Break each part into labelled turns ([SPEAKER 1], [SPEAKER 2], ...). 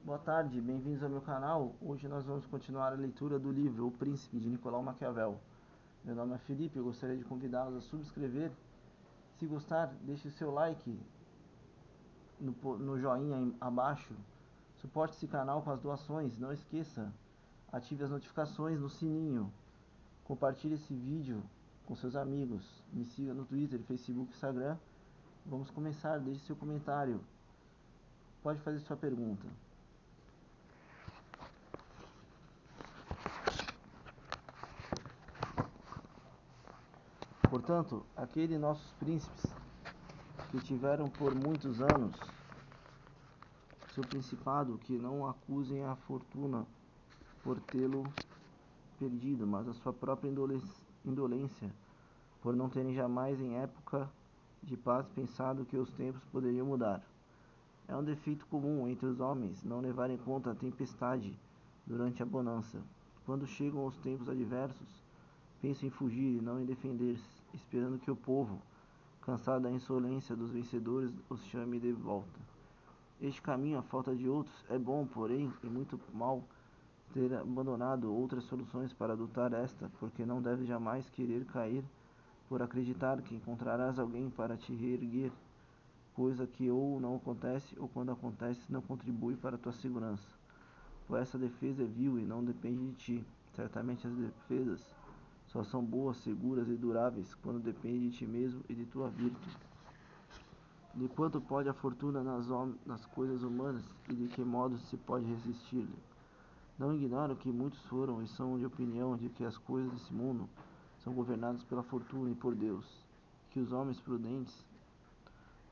[SPEAKER 1] Boa tarde, bem-vindos ao meu canal. Hoje nós vamos continuar a leitura do livro O Príncipe, de Nicolau Maquiavel. Meu nome é Felipe, eu gostaria de convidá-los a subscrever. Se gostar, deixe o seu like no joinha abaixo. Suporte esse canal com as doações, não esqueça. Ative as notificações no sininho. Compartilhe esse vídeo com seus amigos. Me siga no Twitter, Facebook, Instagram. Vamos começar, deixe seu comentário. Pode fazer sua pergunta. Portanto, aqueles nossos príncipes que tiveram por muitos anos seu principado, que não acusem a fortuna por tê-lo perdido, mas a sua própria indolência, por não terem jamais em época de paz pensado que os tempos poderiam mudar. É um defeito comum entre os homens não levar em conta a tempestade durante a bonança. Quando chegam os tempos adversos, pensam em fugir e não em defender-se, esperando que o povo, cansado da insolência dos vencedores, os chame de volta. Este caminho, à falta de outros, é bom, porém, e muito mal ter abandonado outras soluções para adotar esta, porque não deves jamais querer cair por acreditar que encontrarás alguém para te reerguer, coisa que ou não acontece, ou quando acontece não contribui para a tua segurança. Pois essa defesa é vil e não depende de ti. Certamente as defesas só são boas, seguras e duráveis quando dependem de ti mesmo e de tua virtude. De quanto pode a fortuna nas coisas humanas e de que modo se pode resistir-lhe? Não ignoro que muitos foram e são de opinião de que as coisas desse mundo são governadas pela fortuna e por Deus, que os homens prudentes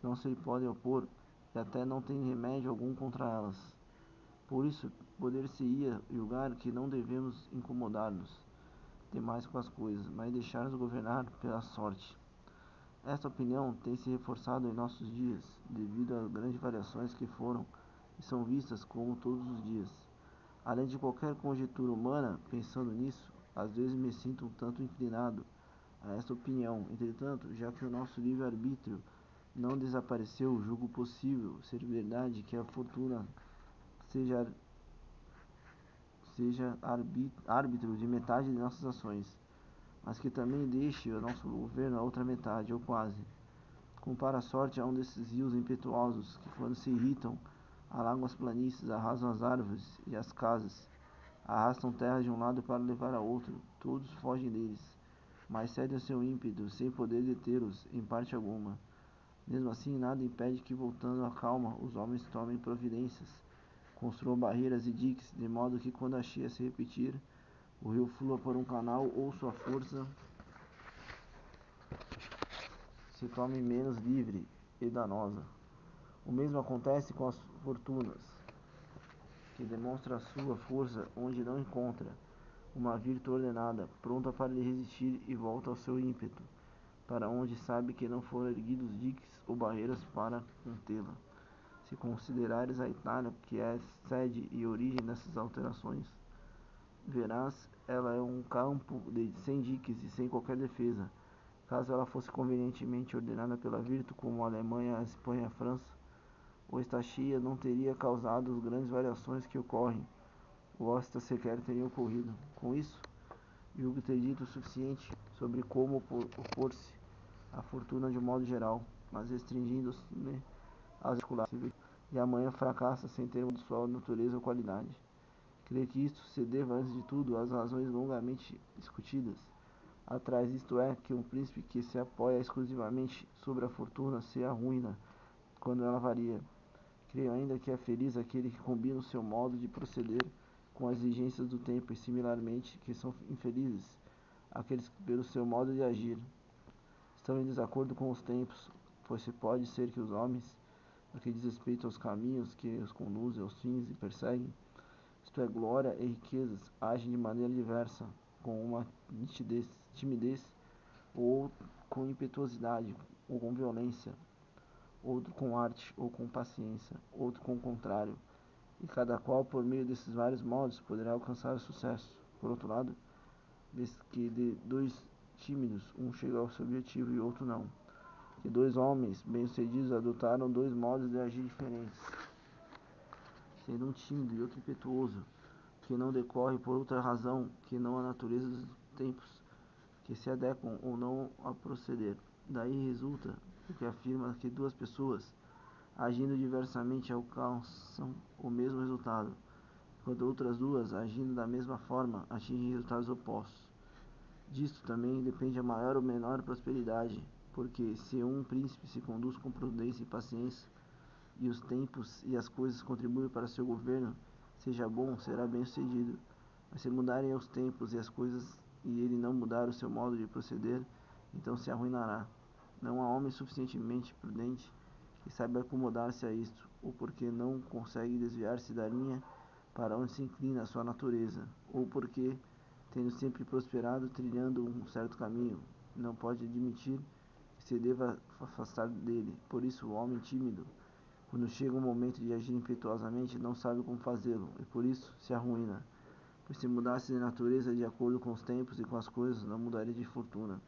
[SPEAKER 1] não se lhe podem opor e até não têm remédio algum contra elas. Por isso, poder-se-ia julgar que não devemos incomodar-nos demais com as coisas, mas deixar-nos governar pela sorte. Esta opinião tem se reforçado em nossos dias, devido às grandes variações que foram e são vistas como todos os dias. Além de qualquer conjectura humana, pensando nisso, às vezes me sinto um tanto inclinado a esta opinião. Entretanto, já que o nosso livre-arbítrio não desapareceu, julgo possível ser verdade que a fortuna seja árbitro de metade de nossas ações, mas que também deixe o nosso governo a outra metade, ou quase. Compara a sorte a um desses rios impetuosos que, quando se irritam, alagam as planícies, arrasam as árvores e as casas, arrastam terra de um lado para levar a outro. Todos fogem deles, mas cedem ao seu ímpeto, sem poder detê-los em parte alguma. Mesmo assim, nada impede que, voltando à calma, os homens tomem providências, construam barreiras e diques, de modo que, quando a cheia se repetir, o rio flua por um canal ou sua força se torne menos livre e danosa. O mesmo acontece com as fortunas, que demonstra a sua força onde não encontra uma virtude ordenada, pronta para lhe resistir, e volta ao seu ímpeto, para onde sabe que não foram erguidos diques ou barreiras para contê-la. Se considerares a Itália, que é sede e origem dessas alterações, verás, ela é um campo sem diques e sem qualquer defesa. Caso ela fosse convenientemente ordenada pela virtude, como a Alemanha, a Espanha e a França, ou esta cheia não teria causado as grandes variações que ocorrem, ou esta sequer teria ocorrido. Com isso, julgo ter dito o suficiente sobre como opor-se à fortuna de um modo geral, mas restringindo-me às particulares, e amanhã fracassa sem ter de sua natureza ou qualidade. Creio que isto se deva, antes de tudo, às razões longamente discutidas atrás, isto é, que um príncipe que se apoia exclusivamente sobre a fortuna se arruína quando ela varia. Creio ainda que é feliz aquele que combina o seu modo de proceder com as exigências do tempo, e similarmente que são infelizes aqueles que, pelo seu modo de agir, estão em desacordo com os tempos, pois se pode ser que os homens, no que diz respeito aos caminhos que os conduzem aos fins e perseguem, isto é, glória e riquezas, agem de maneira diversa, com uma timidez, ou com impetuosidade, ou com violência, outro com arte, ou com paciência, outro com o contrário, e cada qual, por meio desses vários modos, poderá alcançar o sucesso. Por outro lado, vês que de dois tímidos, um chega ao seu objetivo e outro não, que dois homens bem-sucedidos adotaram dois modos de agir diferentes. tendo um tímido e outro impetuoso, que não decorre por outra razão que não a natureza dos tempos, que se adequam ou não a proceder. Daí resulta o que afirma que duas pessoas, agindo diversamente, alcançam o mesmo resultado, enquanto outras duas, agindo da mesma forma, atingem resultados opostos. Disto também depende a maior ou menor prosperidade, porque se um príncipe se conduz com prudência e paciência, e os tempos e as coisas contribuem para seu governo, seja bom, será bem-sucedido. Mas se mudarem os tempos e as coisas, e ele não mudar o seu modo de proceder, então se arruinará. Não há homem suficientemente prudente que saiba acomodar-se a isto, ou porque não consegue desviar-se da linha para onde se inclina a sua natureza, ou porque, tendo sempre prosperado trilhando um certo caminho, não pode admitir que se deva afastar dele. Por isso, o homem tímido, quando chega o momento de agir impetuosamente, não sabe como fazê-lo, e por isso se arruína. Pois se mudasse de natureza de acordo com os tempos e com as coisas, não mudaria de fortuna.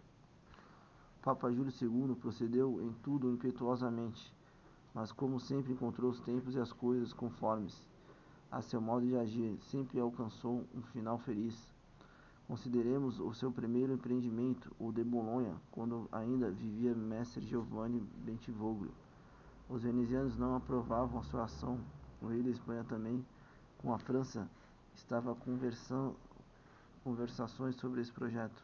[SPEAKER 1] O Papa Júlio II procedeu em tudo impetuosamente, mas como sempre encontrou os tempos e as coisas conformes a seu modo de agir, sempre alcançou um final feliz. Consideremos o seu primeiro empreendimento, o de Bolonha, quando ainda vivia mestre Giovanni Bentivoglio. Os venezianos não aprovavam a sua ação. O rei da Espanha também, com a França, estava conversações sobre esse projeto.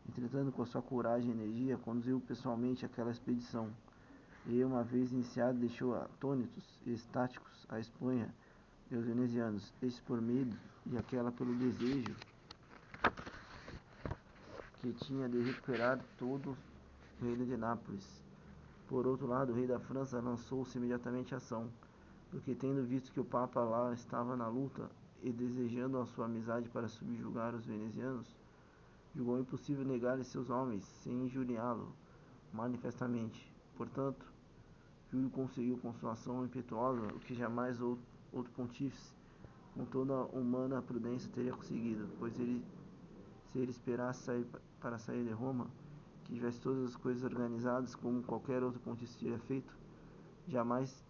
[SPEAKER 1] Entretanto, com sua coragem e energia, conduziu pessoalmente aquela expedição, e uma vez iniciado deixou atônitos e estáticos a Espanha e os venezianos, estes por medo e aquela pelo desejo que tinha de recuperar todo o reino de Nápoles. Por outro lado, o rei da França lançou-se imediatamente à ação, porque tendo visto que o Papa lá estava na luta e desejando a sua amizade para subjugar os venezianos, julgou impossível negar-lhe seus homens sem injuriá-lo manifestamente. Portanto, Júlio conseguiu com sua ação impetuosa o que jamais outro pontífice, com toda a humana prudência, teria conseguido, pois se ele esperasse para sair de Roma, que tivesse todas as coisas organizadas como qualquer outro pontífice teria feito, jamais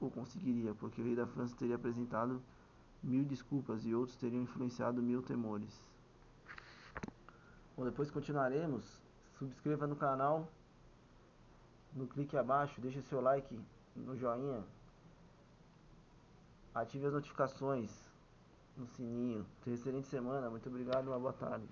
[SPEAKER 1] o conseguiria, porque o rei da França teria apresentado 1000 desculpas e outros teriam influenciado 1000 temores. Bom, depois continuaremos. Subscreva no canal, no clique abaixo, deixe seu like, no joinha, ative as notificações, no sininho. Tenha uma excelente semana, muito obrigado, uma boa tarde.